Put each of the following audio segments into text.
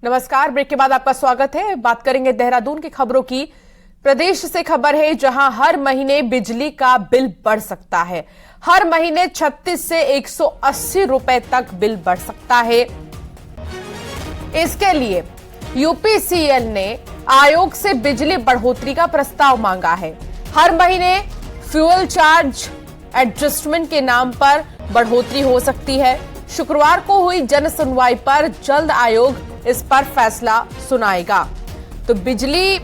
नमस्कार, ब्रेक के बाद आपका स्वागत है। बात करेंगे देहरादून की खबरों की। प्रदेश से खबर है जहां हर महीने बिजली का बिल बढ़ सकता है। हर महीने 36 से 180 रुपए तक बिल बढ़ सकता है। इसके लिए यूपीसीएल ने आयोग से बिजली बढ़ोतरी का प्रस्ताव मांगा है। हर महीने फ्यूल चार्ज एडजस्टमेंट के नाम पर बढ़ोतरी हो सकती है। शुक्रवार को हुई जन सुनवाई पर जल्द आयोग इस पर फैसला सुनाएगा। तो बिजली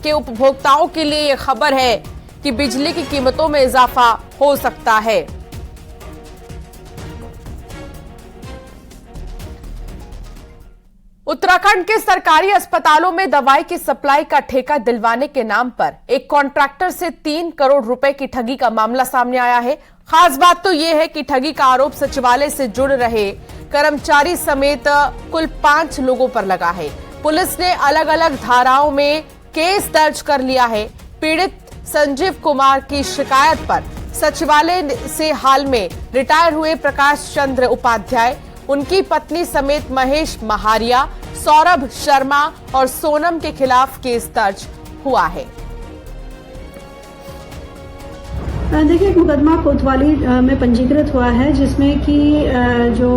के उपभोक्ताओं के लिए यह खबर है कि बिजली की कीमतों में इजाफा हो सकता है। उत्तराखंड के सरकारी अस्पतालों में दवाई की सप्लाई का ठेका दिलवाने के नाम पर एक कॉन्ट्रैक्टर से 3 करोड़ रुपए की ठगी का मामला सामने आया है। खास बात तो यह है कि ठगी का आरोप सचिवालय से जुड़ रहे कर्मचारी समेत कुल 5 लोगों पर लगा है। पुलिस ने अलग अलग धाराओं में केस दर्ज कर लिया है। पीड़ित संजीव कुमार की शिकायत पर सचिवालय से हाल में रिटायर हुए प्रकाश चंद्र उपाध्याय, उनकी पत्नी समेत महेश महारिया, सौरभ शर्मा और सोनम के खिलाफ केस दर्ज हुआ है। देखिए, एक मुकदमा कोतवाली में पंजीकृत हुआ है जिसमें कि जो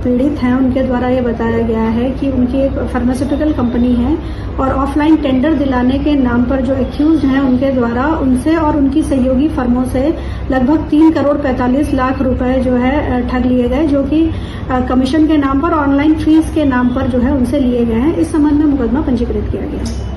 पीड़ित हैं उनके द्वारा ये बताया गया है कि उनकी एक फार्मास्यूटिकल कंपनी है और ऑफलाइन टेंडर दिलाने के नाम पर जो एक्यूज हैं उनके द्वारा उनसे और उनकी सहयोगी फर्मों से लगभग 3 करोड़ 45 लाख रुपए जो है ठग लिए गए, जो कि कमीशन के नाम पर ऑनलाइन फीस के नाम पर जो है उनसे लिए गए हैं। इस संबंध में मुकदमा पंजीकृत किया गया है।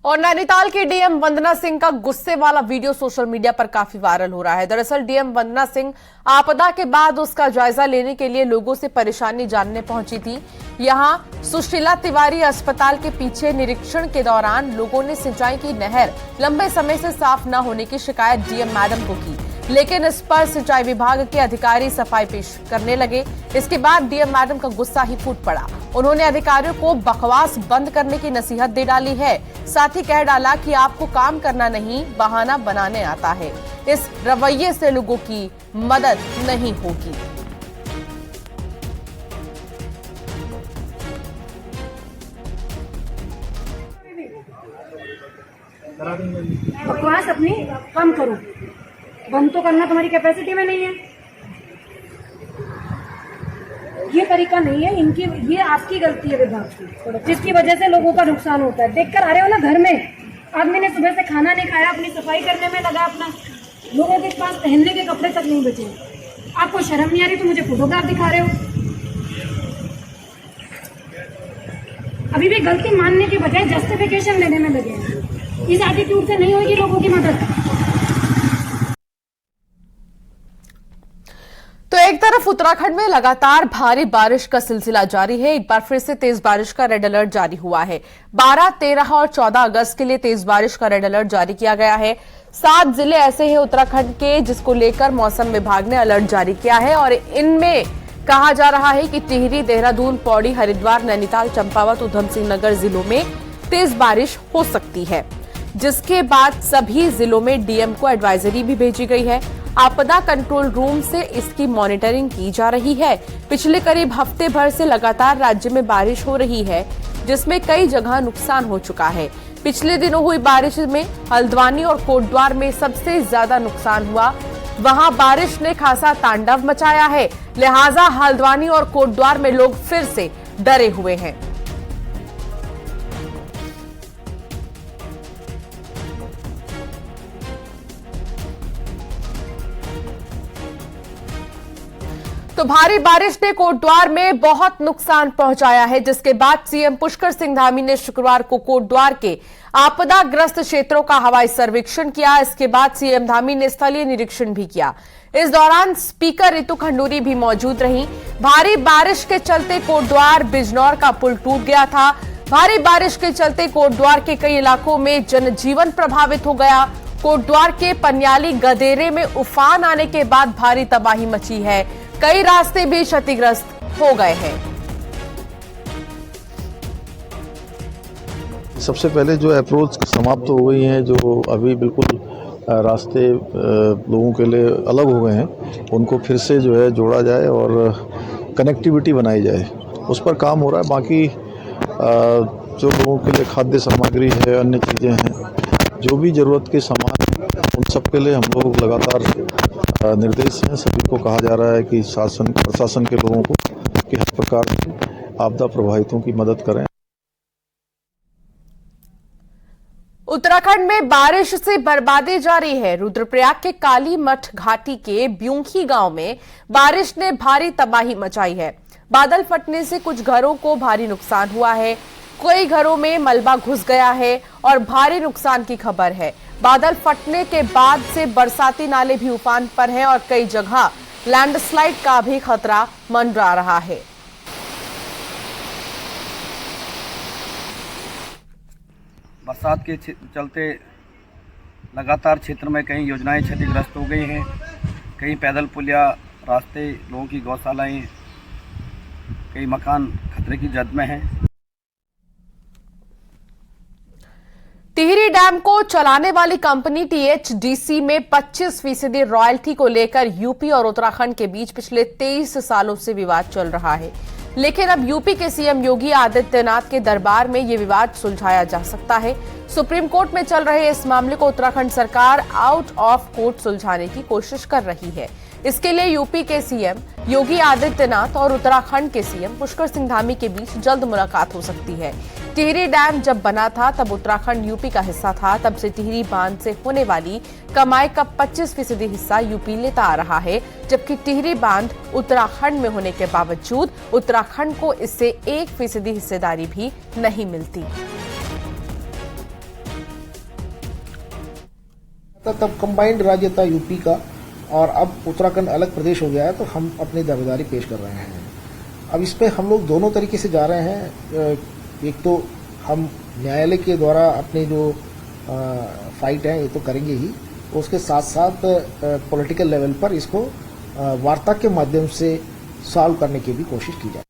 और नैनीताल की डीएम वंदना सिंह का गुस्से वाला वीडियो सोशल मीडिया पर काफी वायरल हो रहा है। दरअसल डीएम वंदना सिंह आपदा के बाद उसका जायजा लेने के लिए लोगों से परेशानी जानने पहुंची थी। यहां सुशीला तिवारी अस्पताल के पीछे निरीक्षण के दौरान लोगों ने सिंचाई की नहर लंबे समय से साफ न होने की शिकायत डीएम मैडम को की, लेकिन इस पर सिंचाई विभाग के अधिकारी सफाई पेश करने लगे। इसके बाद डीएम मैडम का गुस्सा ही फूट पड़ा। उन्होंने अधिकारियों को बकवास बंद करने की नसीहत दे डाली है। साथ ही कह डाला कि आपको काम करना नहीं, बहाना बनाने आता है। इस रवैये से लोगों की मदद नहीं होगी। बकवास अपनी कम करो, बंद तो करना तुम्हारी कैपेसिटी में नहीं है। ये तरीका नहीं है इनकी, ये आपकी गलती है विभाग की, जिसकी वजह से लोगों का नुकसान होता है। देखकर आ रहे हो ना, घर में आदमी ने सुबह से खाना नहीं खाया, अपनी सफाई करने में लगा अपना, लोगों के पास पहनने के कपड़े तक नहीं बचे। आपको शर्म नहीं आ रही तो मुझे फोटोग्राफ दिखा रहे हो। अभी भी गलती मानने की बजाय जस्टिफिकेशन लेने में लगे हैं। इस एटीट्यूड से नहीं होगी लोगों की मदद। तो एक तरफ उत्तराखंड में लगातार भारी बारिश का सिलसिला जारी है। एक बार फिर से तेज बारिश का रेड अलर्ट जारी हुआ है। 12, 13 और 14 अगस्त के लिए तेज बारिश का रेड अलर्ट जारी किया गया है। 7 जिले ऐसे हैं उत्तराखंड के जिसको लेकर मौसम विभाग ने अलर्ट जारी किया है और इनमें कहा जा रहा है कि टिहरी, देहरादून, पौड़ी, हरिद्वार, नैनीताल, चंपावत, उधम सिंह नगर जिलों में तेज बारिश हो सकती है, जिसके बाद सभी जिलों में डीएम को एडवाइजरी भी भेजी गई है। आपदा कंट्रोल रूम से इसकी मॉनिटरिंग की जा रही है। पिछले करीब हफ्ते भर से लगातार राज्य में बारिश हो रही है, जिसमें कई जगह नुकसान हो चुका है। पिछले दिनों हुई बारिश में हल्द्वानी और कोटद्वार में सबसे ज्यादा नुकसान हुआ। वहां बारिश ने खासा तांडव मचाया है, लिहाजा हल्द्वानी और कोटद्वार में लोग फिर से डरे हुए हैं। तो भारी बारिश ने कोटद्वार में बहुत नुकसान पहुंचाया है, जिसके बाद सीएम पुष्कर सिंह धामी ने शुक्रवार को कोटद्वार के आपदाग्रस्त क्षेत्रों का हवाई सर्वेक्षण किया। इसके बाद सीएम धामी ने स्थलीय निरीक्षण भी किया। इस दौरान स्पीकर रितु खंडूरी भी मौजूद रहीं। भारी बारिश के चलते कोटद्वार बिजनौर का पुल टूट गया था। भारी बारिश के चलते कोटद्वार के कई इलाकों में जनजीवन प्रभावित हो गया। कोटद्वार के पनियाली गदेरे में उफान आने के बाद भारी तबाही मची है। कई रास्ते भी क्षतिग्रस्त हो गए हैं। सबसे पहले जो अप्रोच समाप्त हो गई हैं, जो अभी बिल्कुल रास्ते लोगों के लिए अलग हो गए हैं, उनको फिर से जो है जोड़ा जाए और कनेक्टिविटी बनाई जाए। उस पर काम हो रहा है। बाकी जो लोगों के लिए खाद्य सामग्री है, अन्य चीज़ें हैं, जो भी ज़रूरत के सामान हैं, उन सब के लिए हम लोग लगातार निर्देश हैं। सभी को कहा जा रहा है कि शासन प्रशासन के लोगों को कि हर प्रकार से आपदा प्रभावितों की मदद करें। उत्तराखंड में बारिश से बर्बादी जारी है। रुद्रप्रयाग के काली मठ घाटी के ब्यूंखी गांव में बारिश ने भारी तबाही मचाई है। बादल फटने से कुछ घरों को भारी नुकसान हुआ है, कई घरों में मलबा घुस गया है और भारी नुकसान की खबर है। बादल फटने के बाद से बरसाती नाले भी उफान पर हैं और कई जगह लैंडस्लाइड का भी खतरा मंडरा रहा है। बरसात के चलते लगातार क्षेत्र में कई योजनाएं क्षतिग्रस्त हो गई हैं। कई पैदल पुलिया, रास्ते, लोगों की गौशालाएं, कई मकान खतरे की जद में हैं। टिहरी डैम को चलाने वाली कंपनी टीएचडीसी में 25% रॉयल्टी को लेकर यूपी और उत्तराखंड के बीच पिछले 23 सालों से विवाद चल रहा है। लेकिन अब यूपी के सीएम योगी आदित्यनाथ के दरबार में ये विवाद सुलझाया जा सकता है। सुप्रीम कोर्ट में चल रहे इस मामले को उत्तराखंड सरकार आउट ऑफ कोर्ट सुलझाने की कोशिश कर रही है। इसके लिए यूपी के सीएम योगी आदित्यनाथ और उत्तराखंड के सीएम पुष्कर सिंह धामी के बीच जल्द मुलाकात हो सकती है। टिहरी डैम जब बना था तब उत्तराखंड यूपी का हिस्सा था। तब से टिहरी बांध से होने वाली कमाई का 25% हिस्सा यूपी लेता आ रहा है, जबकि टिहरी बांध उत्तराखंड में होने के बावजूद उत्तराखंड को इससे 1% हिस्सेदारी भी नहीं मिलती। तब कंबाइंड राज्य था यूपी का और अब उत्तराखंड अलग प्रदेश हो गया है, तो हम अपनी दावेदारी पेश कर रहे हैं। अब इस पे हम लोग दोनों तरीके से जा रहे हैं। एक तो हम न्यायालय के द्वारा अपनी जो फाइट है ये तो करेंगे ही, उसके साथ साथ पॉलिटिकल लेवल पर इसको वार्ता के माध्यम से सॉल्व करने की भी कोशिश की जाए।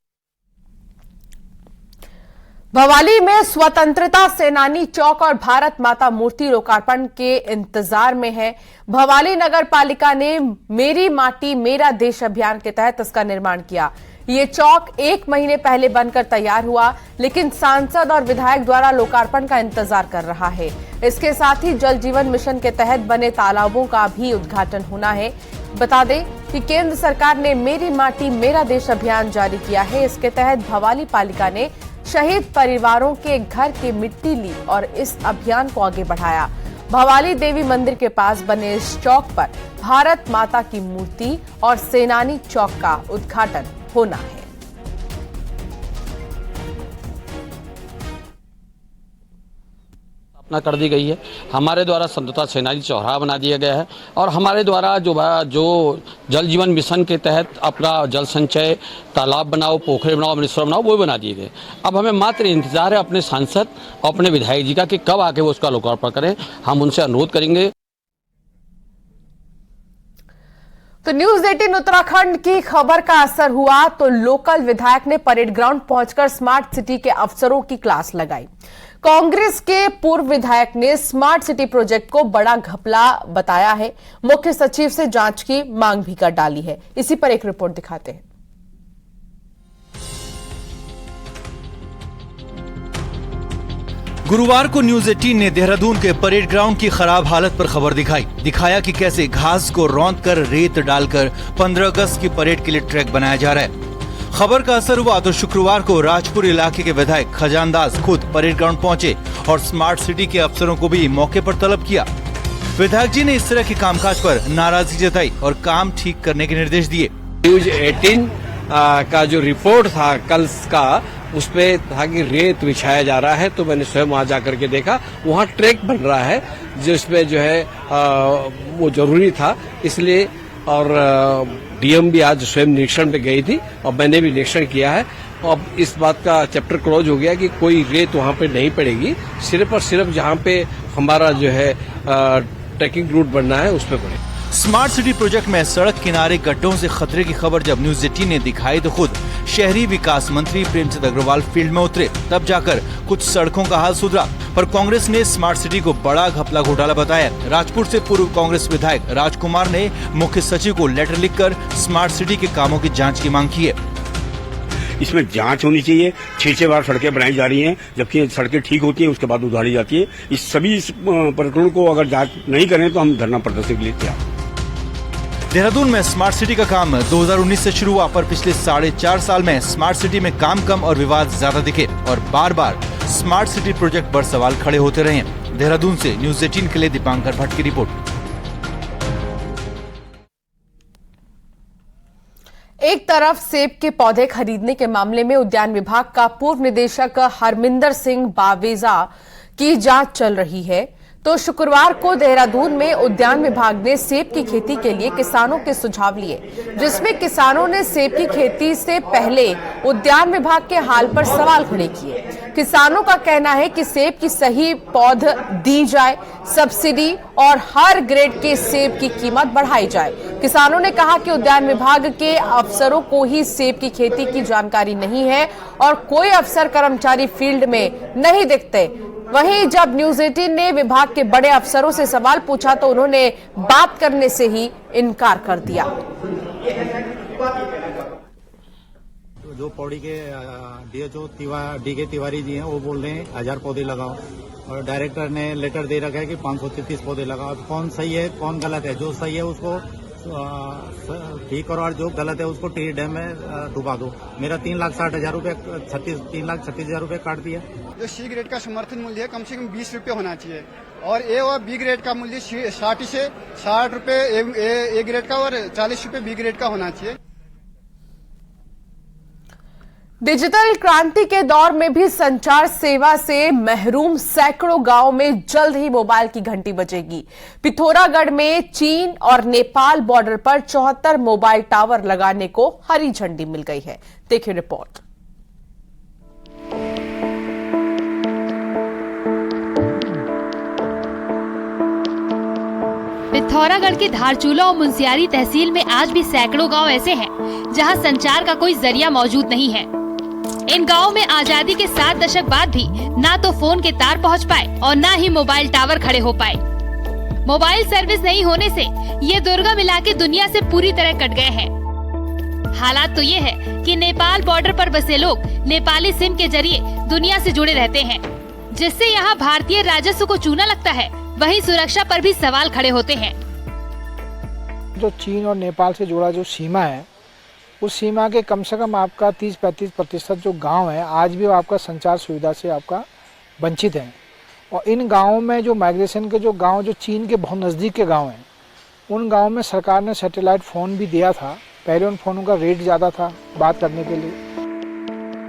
भवाली में स्वतंत्रता सेनानी चौक और भारत माता मूर्ति लोकार्पण के इंतजार में है। भवाली नगर पालिका ने मेरी माटी मेरा देश अभियान के तहत इसका निर्माण किया। ये चौक 1 महीने पहले बनकर तैयार हुआ, लेकिन सांसद और विधायक द्वारा लोकार्पण का इंतजार कर रहा है। इसके साथ ही जल जीवन मिशन के तहत बने तालाबों का भी उद्घाटन होना है। बता दें कि केंद्र सरकार ने मेरी माटी मेरा देश अभियान जारी किया है। इसके तहत भवाली पालिका ने शहीद परिवारों के घर की मिट्टी ली और इस अभियान को आगे बढ़ाया। भवाली देवी मंदिर के पास बने इस चौक पर भारत माता की मूर्ति और सेनानी चौक का उद्घाटन होना है। स्थापना कर दी गई है। हमारे द्वारा स्वतंत्रता सेनानी चौराहा बना दिया गया है और हमारे द्वारा जो जल जीवन मिशन के तहत अपना जल संचय, तालाब बनाओ, पोखरे बनाओ, अमृतसर बनाओ, वो बना दिए गए। अब हमें मात्र इंतजार है अपने सांसद और अपने विधायक जी का कि कब आके वो उसका लोकार्पण करें। हम उनसे अनुरोध करेंगे। तो न्यूज 18 उत्तराखंड की खबर का असर हुआ तो लोकल विधायक ने परेड ग्राउंड पहुंचकर स्मार्ट सिटी के अफसरों की क्लास लगाई। कांग्रेस के पूर्व विधायक ने स्मार्ट सिटी प्रोजेक्ट को बड़ा घपला बताया है। मुख्य सचिव से जांच की मांग भी कर डाली है। इसी पर एक रिपोर्ट दिखाते हैं। गुरुवार को न्यूज 18 ने देहरादून के परेड ग्राउंड की खराब हालत पर खबर दिखाया कि कैसे घास को रौंद कर रेत डालकर 15 अगस्त की परेड के लिए ट्रैक बनाया जा रहा है। खबर का असर हुआ तो शुक्रवार को राजपुर इलाके के विधायक खजानदास खुद परेड ग्राउंड पहुंचे और स्मार्ट सिटी के अफसरों को भी मौके पर तलब किया। विधायक जी ने इस तरह के कामकाज पर नाराजगी जताई और काम ठीक करने के निर्देश दिए। न्यूज 18 का जो रिपोर्ट था कल का, उसपे था कि रेत बिछाया जा रहा है, तो मैंने स्वयं वहां जाकर के देखा, वहां ट्रैक बन रहा है जिसमें जो है वो जरूरी था, इसलिए। और डीएम भी आज स्वयं निरीक्षण पे गई थी और मैंने भी निरीक्षण किया है। अब इस बात का चैप्टर क्लोज हो गया कि कोई रेत वहां पे नहीं पड़ेगी, सिर्फ और सिर्फ जहां पे हमारा जो है ट्रैकिंग रूट बनना है उस पे पड़ेगी। स्मार्ट सिटी प्रोजेक्ट में सड़क किनारे गड्ढों से खतरे की खबर जब न्यूज 18 ने दिखाई तो खुद शहरी विकास मंत्री प्रेमचंद अग्रवाल फील्ड में उतरे, तब जाकर कुछ सड़कों का हाल सुधरा। पर कांग्रेस ने स्मार्ट सिटी को बड़ा घपला घोटाला बताया। राजपुर से पूर्व कांग्रेस विधायक राजकुमार ने मुख्य सचिव को लेटर लिखकर स्मार्ट सिटी के कामों की जांच की मांग की है। इसमें जांच होनी चाहिए। 6 बार सड़कें बनाई जा रही हैं, जबकि सड़कें ठीक होती हैं उसके बाद उधारी जाती है। इस सभी प्रकरणों को अगर जांच नहीं करें तो हम धरना प्रदर्शन के लिए तैयार। देहरादून में स्मार्ट सिटी का काम 2019 से शुरू हुआ, पर पिछले 4.5 साल में स्मार्ट सिटी में काम कम और विवाद ज्यादा दिखे और बार बार स्मार्ट सिटी प्रोजेक्ट पर सवाल खड़े होते रहे। देहरादून से न्यूज़ 18 के लिए दीपांकर भट्ट की रिपोर्ट। एक तरफ सेब के पौधे खरीदने के मामले में उद्यान विभाग का पूर्व निदेशक हरमिंदर सिंह बावेजा की जांच चल रही है, तो शुक्रवार को देहरादून में उद्यान विभाग ने सेब की खेती के लिए किसानों के सुझाव लिए, जिसमें किसानों ने सेब की खेती से पहले उद्यान विभाग के हाल पर सवाल खड़े किए। किसानों का कहना है कि सेब की सही पौध दी जाए, सब्सिडी और हर ग्रेड के सेब की कीमत बढ़ाई जाए। किसानों ने कहा कि उद्यान विभाग के अफसरों को ही सेब की खेती की जानकारी नहीं है और कोई अफसर कर्मचारी फील्ड में नहीं दिखते। वहीं जब न्यूज़ 18 ने विभाग के बड़े अफसरों से सवाल पूछा तो उन्होंने बात करने से ही इनकार कर दिया। जो पौड़ी के डीएचओ डीके तिवारी जी हैं वो बोल रहे हैं 1000 पौधे लगाओ, और डायरेक्टर ने लेटर दे रखा है कि 533 पौधे लगाओ। कौन सही है कौन गलत है? जो सही है उसको ठीक करो और जो गलत है उसको टिहरी डैम में डुबा दो। मेरा 3,60,000 रुपये 3,36,000 रुपये काट दिया। जो सी ग्रेड का समर्थन मूल्य है कम से कम 20 रुपये होना चाहिए और ए और बी ग्रेड का मूल्य 60 से 60 रुपये ए ग्रेड का और 40 रुपये बी ग्रेड का होना चाहिए। डिजिटल क्रांति के दौर में भी संचार सेवा से महरूम सैकड़ों गांवों में जल्द ही मोबाइल की घंटी बजेगी। पिथौरागढ़ में चीन और नेपाल बॉर्डर पर 74 मोबाइल टावर लगाने को हरी झंडी मिल गई है। देखिए रिपोर्ट। पिथौरागढ़ की धारचूला और मुंसियारी तहसील में आज भी सैकड़ों गांव ऐसे हैं जहां संचार का कोई जरिया मौजूद नहीं है। इन गांवों में आजादी के 7 दशक बाद भी ना तो फोन के तार पहुंच पाए और ना ही मोबाइल टावर खड़े हो पाए। मोबाइल सर्विस नहीं होने से ये दुर्गम इलाके दुनिया से पूरी तरह कट गए हैं। हालात तो ये है कि नेपाल बॉर्डर पर बसे लोग नेपाली सिम के जरिए दुनिया से जुड़े रहते हैं, जिससे यहाँ भारतीय राजस्व को चूना लगता है। वहीं सुरक्षा पर भी सवाल खड़े होते हैं। जो चीन और नेपाल से जुड़ा जो सीमा है, उस सीमा के कम से कम आपका 30-35% जो गांव है आज भी आपका संचार सुविधा से आपका वंचित है। और इन गांवों में जो माइग्रेशन के जो गांव जो चीन के बहुत नज़दीक के गांव हैं, उन गांवों में सरकार ने सैटेलाइट फ़ोन भी दिया था। पहले उन फ़ोनों का रेट ज़्यादा था बात करने के लिए।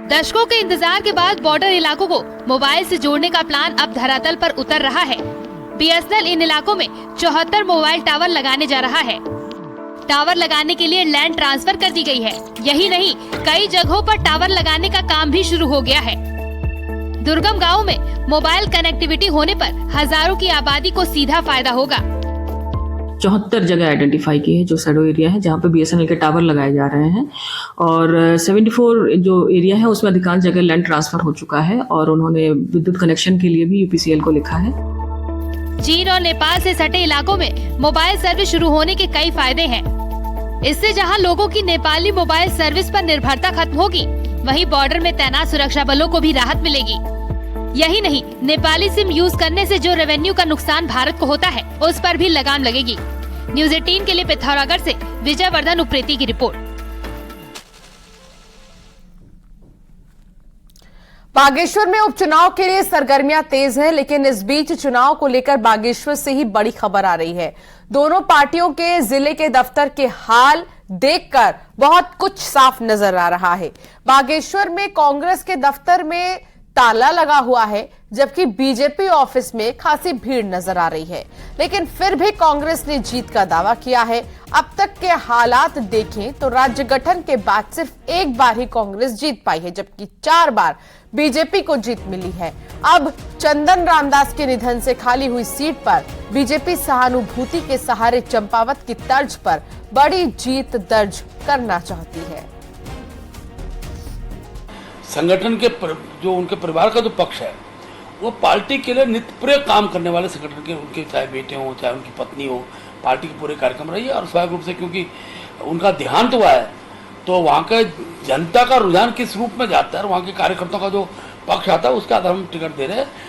दशकों के इंतजार के बाद बॉर्डर इलाकों को मोबाइल से जोड़ने का प्लान अब धरातल पर उतर रहा है। बीएसएनएल इन इलाकों में 74 मोबाइल टावर लगाने जा रहा है। टावर लगाने के लिए लैंड ट्रांसफर कर दी गई है। यही नहीं, कई जगहों पर टावर लगाने का काम भी शुरू हो गया है। दुर्गम गांवों में मोबाइल कनेक्टिविटी होने पर हजारों की आबादी को सीधा फायदा होगा। 74 जगह आइडेंटिफाई की है जो शैडो एरिया है, जहाँ पे बीएसएनएल के टावर लगाए जा रहे हैं, और 74 जो एरिया है उसमें अधिकांश जगह लैंड ट्रांसफर हो चुका है और उन्होंने विद्युत कनेक्शन के लिए भी यूपीसीएल को लिखा है। चीन और नेपाल से सटे इलाकों में मोबाइल सर्विस शुरू होने के कई फायदे हैं। इससे जहां लोगों की नेपाली मोबाइल सर्विस पर निर्भरता खत्म होगी, वहीं बॉर्डर में तैनात सुरक्षा बलों को भी राहत मिलेगी। यही नहीं, नेपाली सिम यूज करने से जो रेवेन्यू का नुकसान भारत को होता है, उस पर भी लगाम लगेगी। न्यूज़ 18 के लिए पिथौरागढ़ से विजय वर्धन उप्रेती की रिपोर्ट। बागेश्वर में उपचुनाव के लिए सरगर्मियां तेज हैं, लेकिन इस बीच चुनाव को लेकर बागेश्वर से ही बड़ी खबर आ रही है। दोनों पार्टियों के जिले के दफ्तर के हाल देखकर बहुत कुछ साफ नजर आ रहा है। बागेश्वर में कांग्रेस के दफ्तर में ताला लगा हुआ है, जबकि बीजेपी ऑफिस में खासी भीड़ नजर आ रही है। लेकिन फिर भी कांग्रेस ने जीत का दावा किया है। अब तक के हालात देखें तो राज्य गठन के बाद सिर्फ एक बार ही कांग्रेस जीत पाई है, जबकि 4 बार बीजेपी को जीत मिली है। अब चंदन रामदास के निधन से खाली हुई सीट पर बीजेपी सहानुभूति के सहारे चंपावत की तर्ज पर बड़ी जीत दर्ज करना चाहती है। संगठन के जो उनके परिवार का जो पक्ष है, वो पार्टी के लिए नित्य काम करने वाले संगठन के, उनके चाहे बेटे हो चाहे उनकी पत्नी हो, पार्टी के पूरे कार्यक्रम रही है। और स्वाभाविक रूप से क्योंकि उनका देहांत हुआ है, तो वहाँ के जनता का रुझान किस रूप में जाता है, वहाँ के कार्यकर्ताओं का जो पक्ष आता है उसके आधार पर हम टिकट दे रहे हैं।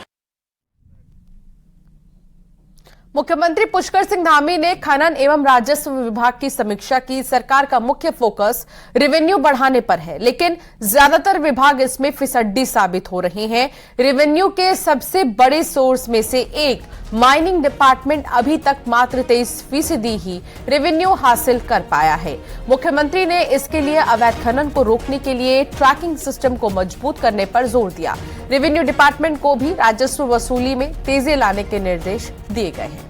मुख्यमंत्री पुष्कर सिंह धामी ने खनन एवं राजस्व विभाग की समीक्षा की। सरकार का मुख्य फोकस रेवेन्यू बढ़ाने पर है, लेकिन ज्यादातर विभाग इसमें फिसड्डी साबित हो रहे हैं। रेवेन्यू के सबसे बड़े सोर्स में से एक माइनिंग डिपार्टमेंट अभी तक मात्र 23% ही रेवेन्यू हासिल कर पाया है। मुख्यमंत्री ने इसके लिए अवैध खनन को रोकने के लिए ट्रैकिंग सिस्टम को मजबूत करने पर जोर दिया। रेवेन्यू डिपार्टमेंट को भी राजस्व वसूली में तेजी लाने के निर्देश दिए गए हैं।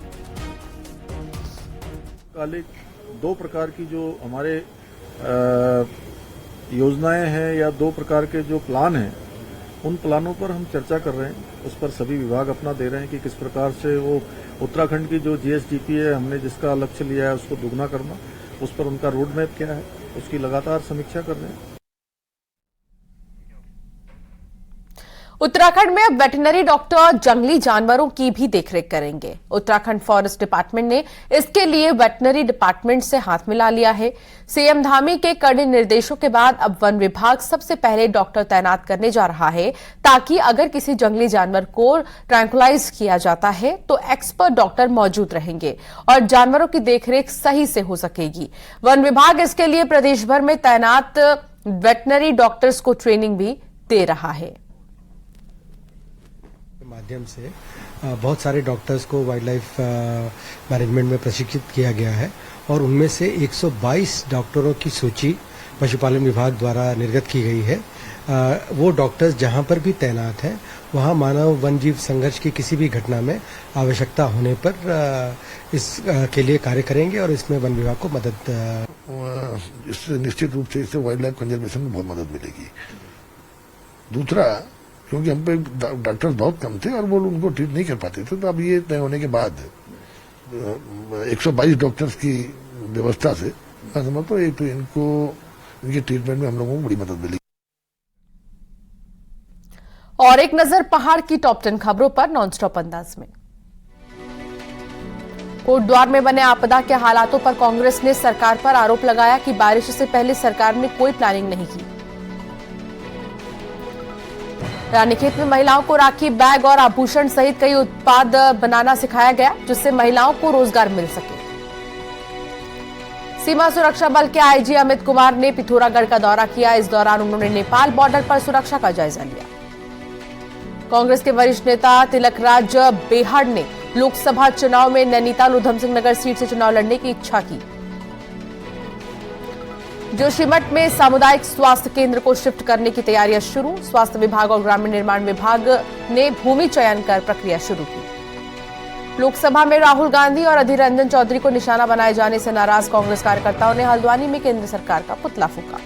दो प्रकार की जो हमारे योजनाएं हैं या दो प्रकार के जो प्लान हैं, उन प्लानों पर हम चर्चा कर रहे हैं। उस पर सभी विभाग अपना दे रहे हैं कि किस प्रकार से वो उत्तराखंड की जो जीएसडीपी है, हमने जिसका लक्ष्य लिया है उसको दुगना करना, उस पर उनका रोड मैप क्या है, उसकी लगातार समीक्षा कर रहे हैं। उत्तराखंड में अब वेटरनरी डॉक्टर जंगली जानवरों की भी देखरेख करेंगे। उत्तराखंड फॉरेस्ट डिपार्टमेंट ने इसके लिए वेटरनरी डिपार्टमेंट से हाथ मिला लिया है। सीएम धामी के कड़े निर्देशों के बाद अब वन विभाग सबसे पहले डॉक्टर तैनात करने जा रहा है, ताकि अगर किसी जंगली जानवर को ट्रैंकुलाइज किया जाता है तो एक्सपर्ट डॉक्टर मौजूद रहेंगे और जानवरों की देखरेख सही से हो सकेगी। वन विभाग इसके लिए प्रदेश भर में तैनात वेटरनरी डॉक्टर्स को ट्रेनिंग भी दे रहा है। माध्यम से बहुत सारे डॉक्टर्स को वाइल्ड लाइफ मैनेजमेंट में प्रशिक्षित किया गया है और उनमें से 122 डॉक्टरों की सूची पशुपालन विभाग द्वारा निर्गत की गई है। वो डॉक्टर्स जहां पर भी तैनात हैं वहां मानव वन जीव संघर्ष की किसी भी घटना में आवश्यकता होने पर इस के लिए कार्य करेंगे और इसमें वन विभाग को मदद इससे निश्चित रूप से इससे वाइल्ड लाइफ कंजर्वेशन में बहुत मदद मिलेगी। दूसरा, क्योंकि हम पे डॉक्टर्स बहुत कम थे और वो उनको ट्रीट नहीं कर पाते थे, तो अब ये तय होने के बाद 122 डॉक्टर्स की व्यवस्था से मैं समझता हूँ तो इनको इनके ट्रीटमेंट में हम लोगों को बड़ी मदद मिली। और एक नजर पहाड़ की टॉप 10 खबरों पर नॉनस्टॉप अंदाज में। कोटद्वार में बने आपदा के हालातों पर कांग्रेस ने सरकार पर आरोप लगाया कि बारिश से पहले सरकार ने कोई प्लानिंग नहीं की। रानीखेत में महिलाओं को राखी, बैग और आभूषण सहित कई उत्पाद बनाना सिखाया गया, जिससे महिलाओं को रोजगार मिल सके। सीमा सुरक्षा बल के आईजी अमित कुमार ने पिथौरागढ़ का दौरा किया। इस दौरान उन्होंने नेपाल बॉर्डर पर सुरक्षा का जायजा लिया। कांग्रेस के वरिष्ठ नेता तिलकराज बेहड़ ने लोकसभा चुनाव में नैनीताल उधमसिंह नगर सीट से चुनाव लड़ने की इच्छा की। जोशीमठ में सामुदायिक स्वास्थ्य केंद्र को शिफ्ट करने की तैयारियां शुरू। स्वास्थ्य विभाग और ग्रामीण निर्माण विभाग ने भूमि चयन कर प्रक्रिया शुरू की। लोकसभा में राहुल गांधी और अधीर रंजन चौधरी को निशाना बनाए जाने से नाराज कांग्रेस कार्यकर्ताओं ने हल्द्वानी में केंद्र सरकार का पुतला फूंका।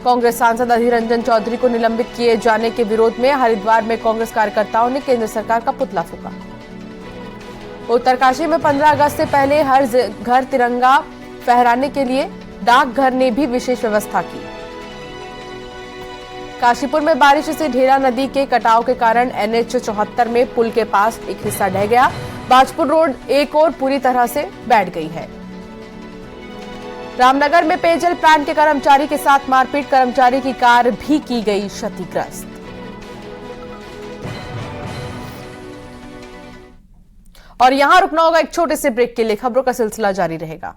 कांग्रेस सांसद अधीर रंजन चौधरी को निलंबित किए जाने के विरोध में हरिद्वार में कांग्रेस कार्यकर्ताओं ने केंद्र सरकार का पुतला फूंका। उत्तरकाशी में 15 अगस्त से पहले हर घर तिरंगा फहराने के लिए डाकघर ने भी विशेष व्यवस्था की। काशीपुर में बारिश से ढेरा नदी के कटाव के कारण NH 74 में पुल के पास एक हिस्सा ढह गया। बाजपुर रोड एक और पूरी तरह से बैठ गई है। रामनगर में पेयजल प्लांट के कर्मचारी के साथ मारपीट, कर्मचारी की कार भी की गई क्षतिग्रस्त। और यहां रुकना होगा एक छोटे से ब्रेक के लिए। खबरों का सिलसिला जारी रहेगा।